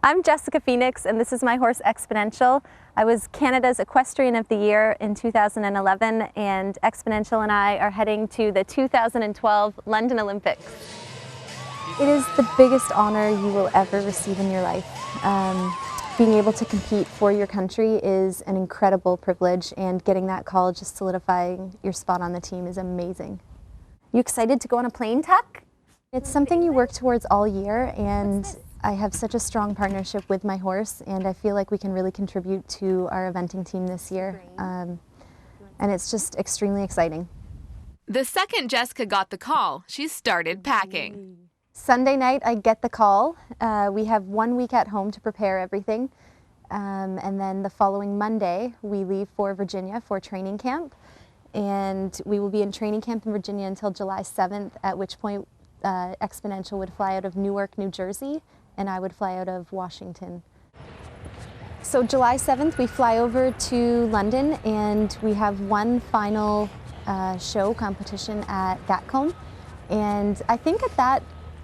I'm Jessica Phoenix, and this is my horse Exponential. I was Canada's Equestrian of the Year in 2011, and Exponential and I are heading to the 2012 London Olympics. It is the biggest honor you will ever receive in your life. Being able to compete for your country is an incredible privilege, and getting that call, just solidifying your spot on the team, is amazing. You excited to go on a plane tuck? It's something you work towards all year, and I have such a strong partnership with my horse, and I feel like we can really contribute to our eventing team this year, and it's just extremely exciting. The second Jessica got the call, she started packing. Sunday night I get the call. We have 1 week at home to prepare everything, and then the following Monday we leave for Virginia for training camp, and we will be in training camp in Virginia until July 7th, at which point Exponential would fly out of Newark, New Jersey, and I would fly out of Washington. So July 7th we fly over to London, and we have one final show competition at Gatcombe, and I think at that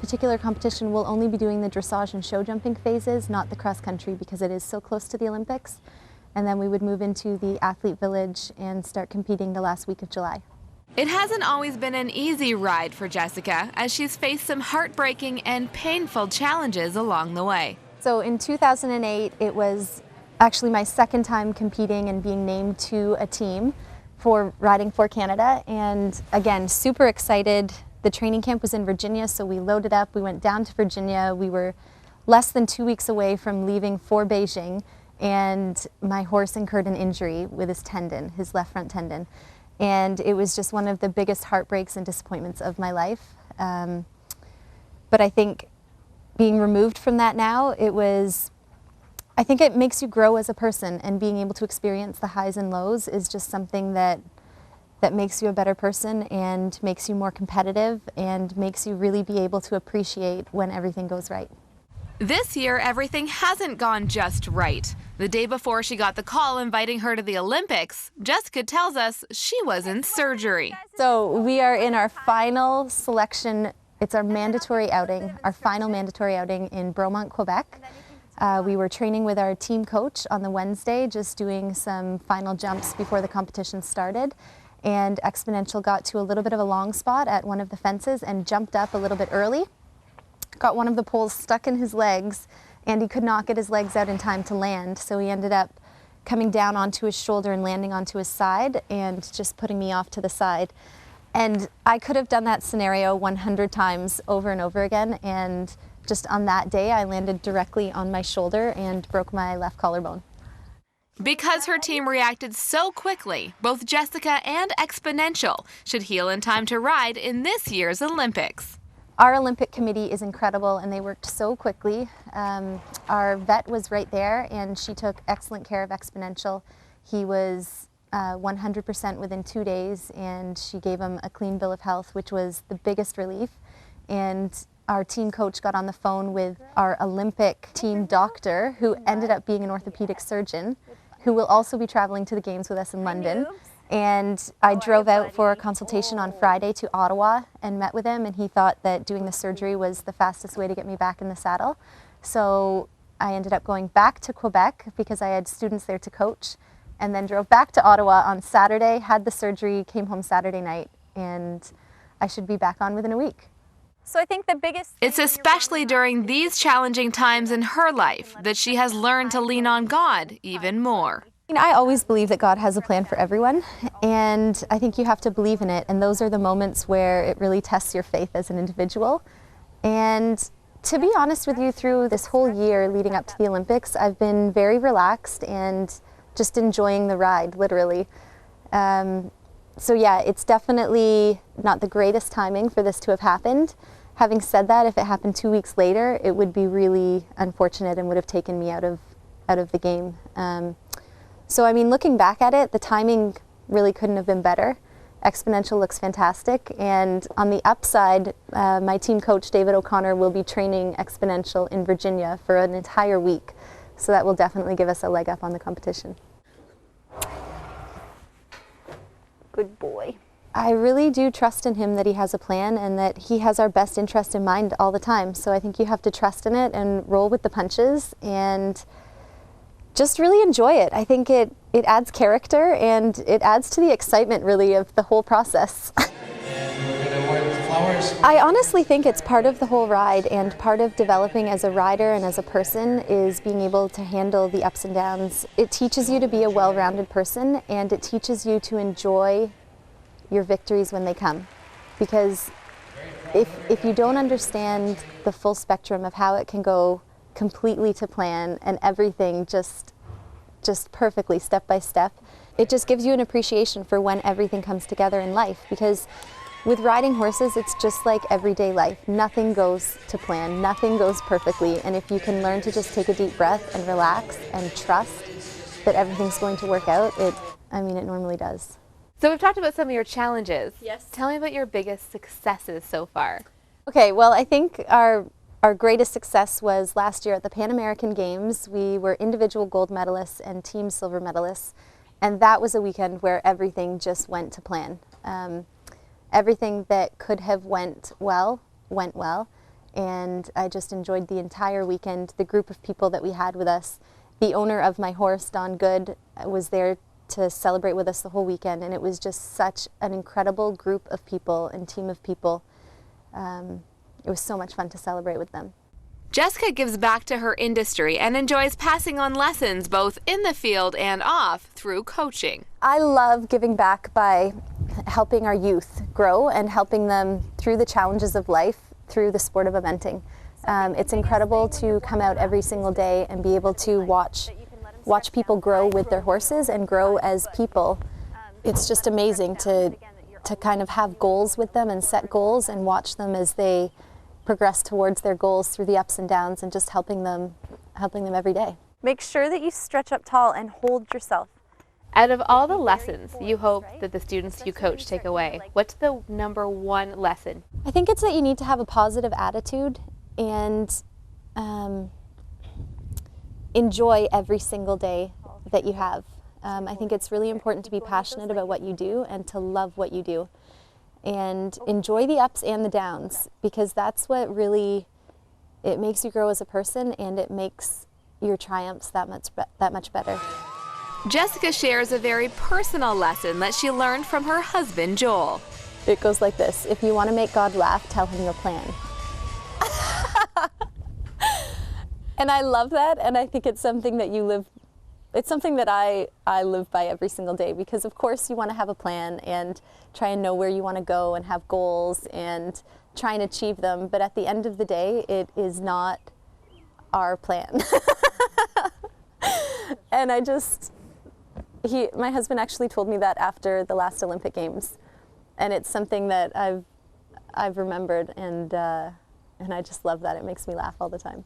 particular competition we'll only be doing the dressage and show jumping phases, not the cross country, because it is so close to the Olympics, and then we would move into the athlete village and start competing the last week of July. It hasn't always been an easy ride for Jessica, as she's faced some heartbreaking and painful challenges along the way. So in 2008, it was actually my second time competing and being named to a team for riding for Canada, and again, super excited. The training camp was in Virginia, so we loaded up, we went down to Virginia. We were less than 2 weeks away from leaving for Beijing, and my horse incurred an injury with his tendon, his left front tendon. And it was just one of the biggest heartbreaks and disappointments of my life. But I think being removed from that now, I think it makes you grow as a person, and being able to experience the highs and lows is just something that makes you a better person and makes you more competitive and makes you really be able to appreciate when everything goes right. This year, everything hasn't gone just right. The day before she got the call inviting her to the Olympics, Jessica tells us she was in surgery. So we are in our final selection. It's our mandatory outing, our final mandatory outing in Bromont, Quebec. We were training with our team coach on the Wednesday, just doing some final jumps before the competition started. And Exponential got to a little bit of a long spot at one of the fences and jumped up a little bit early. Got one of the poles stuck in his legs, and he could not get his legs out in time to land, so he ended up coming down onto his shoulder and landing onto his side and just putting me off to the side. And I could have done that scenario 100 times over and over again, and just on that day I landed directly on my shoulder and broke my left collarbone. Because her team reacted so quickly, both Jessica and Exponential should heal in time to ride in this year's Olympics. Our Olympic committee is incredible, and they worked so quickly. Our vet was right there, and she took excellent care of Exponential. He was 100% within 2 days, and she gave him a clean bill of health, which was the biggest relief. And our team coach got on the phone with our Olympic team doctor, who ended up being an orthopedic surgeon, who will also be traveling to the games with us in London. And I drove out for a consultation on Friday to Ottawa and met with him, and he thought that doing the surgery was the fastest way to get me back in the saddle. So I ended up going back to Quebec because I had students there to coach, and then drove back to Ottawa on Saturday, had the surgery, came home Saturday night, and I should be back on within a week. So I think the biggest... It's especially during these challenging times in her life that she has learned to lean on God even more. I always believe that God has a plan for everyone, and I think you have to believe in it, and those are the moments where it really tests your faith as an individual. And to be honest with you, through this whole year leading up to the Olympics, I've been very relaxed and just enjoying the ride, literally. So yeah, it's definitely not the greatest timing for this to have happened. Having said that, if it happened 2 weeks later, it would be really unfortunate and would have taken me out of the game. So I mean, looking back at it, the timing really couldn't have been better. Exponential looks fantastic, and on the upside, my team coach David O'Connor will be training Exponential in Virginia for an entire week, so that will definitely give us a leg up on the competition. Good boy. I really do trust in him that he has a plan and that he has our best interest in mind all the time, so I think you have to trust in it and roll with the punches and just really enjoy it. I think it adds character and it adds to the excitement really of the whole process. I honestly think it's part of the whole ride, and part of developing as a rider and as a person is being able to handle the ups and downs. It teaches you to be a well-rounded person, and it teaches you to enjoy your victories when they come. Because if you don't understand the full spectrum of how it can go completely to plan and everything just perfectly step by step, it just gives you an appreciation for when everything comes together in life. Because with riding horses, it's just like everyday life. Nothing goes to plan, nothing goes perfectly, and if you can learn to just take a deep breath and relax and trust that everything's going to work out, it normally does. So we've talked about some of your challenges. Yes. Tell me about your biggest successes so far. Okay, well, I think our greatest success was last year at the Pan American Games. We were individual gold medalists and team silver medalists, and that was a weekend where everything just went to plan. Everything that could have went well, and I just enjoyed the entire weekend. The group of people that we had with us, the owner of my horse, Don Good, was there to celebrate with us the whole weekend, and it was just such an incredible group of people and team of people. It was so much fun to celebrate with them. Jessica gives back to her industry and enjoys passing on lessons both in the field and off through coaching. I love giving back by helping our youth grow and helping them through the challenges of life through the sport of eventing. It's incredible to come out every single day and be able to watch people grow with their horses and grow as people. It's just amazing to kind of have goals with them and set goals and watch them as they progress towards their goals through the ups and downs, and just helping them every day. Make sure that you stretch up tall and hold yourself. Out of all the lessons you hope that the students you coach take away, what's the number one lesson? I think it's that you need to have a positive attitude and enjoy every single day that you have. I think it's really important to be passionate about what you do and to love what you do. And enjoy the ups and the downs, because that's what really, it makes you grow as a person, and it makes your triumphs that much better. Jessica shares a very personal lesson that she learned from her husband, Joel. It goes like this: if you want to make God laugh, tell him your plan. And I love that, and I think it's something that it's something that I live by every single day, because of course you want to have a plan and try and know where you want to go and have goals and try and achieve them, but at the end of the day, it is not our plan. And my husband actually told me that after the last Olympic Games, and it's something that I've remembered, and I just love that. It makes me laugh all the time.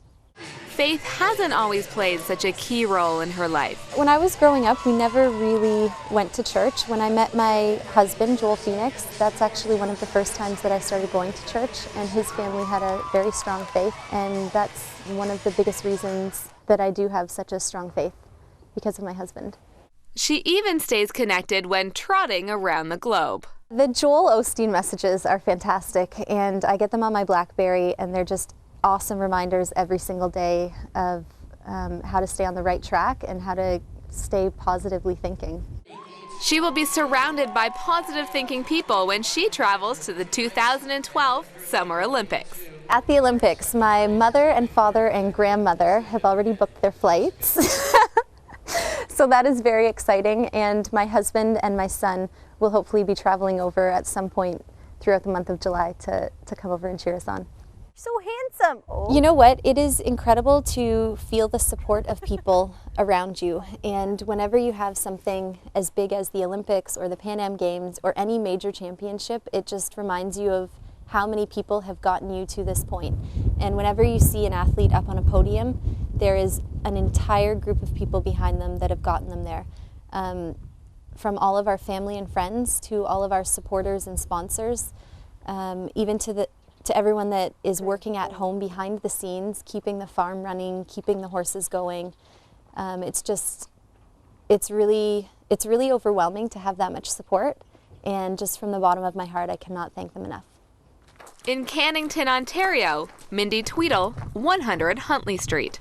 Faith hasn't always played such a key role in her life. When I was growing up, we never really went to church. When I met my husband, Joel Phoenix, that's actually one of the first times that I started going to church, and his family had a very strong faith, and that's one of the biggest reasons that I do have such a strong faith, because of my husband. She even stays connected when trotting around the globe. The Joel Osteen messages are fantastic, and I get them on my BlackBerry, and they're just awesome reminders every single day of how to stay on the right track and how to stay positively thinking. She will be surrounded by positive thinking people when she travels to the 2012 Summer Olympics. At the Olympics, my mother and father and grandmother have already booked their flights. So that is very exciting, and my husband and my son will hopefully be traveling over at some point throughout the month of July to come over and cheer us on. So handsome. Oh. You know what? It is incredible to feel the support of people around you. And whenever you have something as big as the Olympics or the Pan Am Games or any major championship, it just reminds you of how many people have gotten you to this point. And whenever you see an athlete up on a podium, there is an entire group of people behind them that have gotten them there. from all of our family and friends to all of our supporters and sponsors, even to everyone that is working at home behind the scenes, keeping the farm running, keeping the horses going. It's really overwhelming to have that much support, and just from the bottom of my heart, I cannot thank them enough. In Cannington, Ontario, Mindy Tweedle, 100 Huntley Street.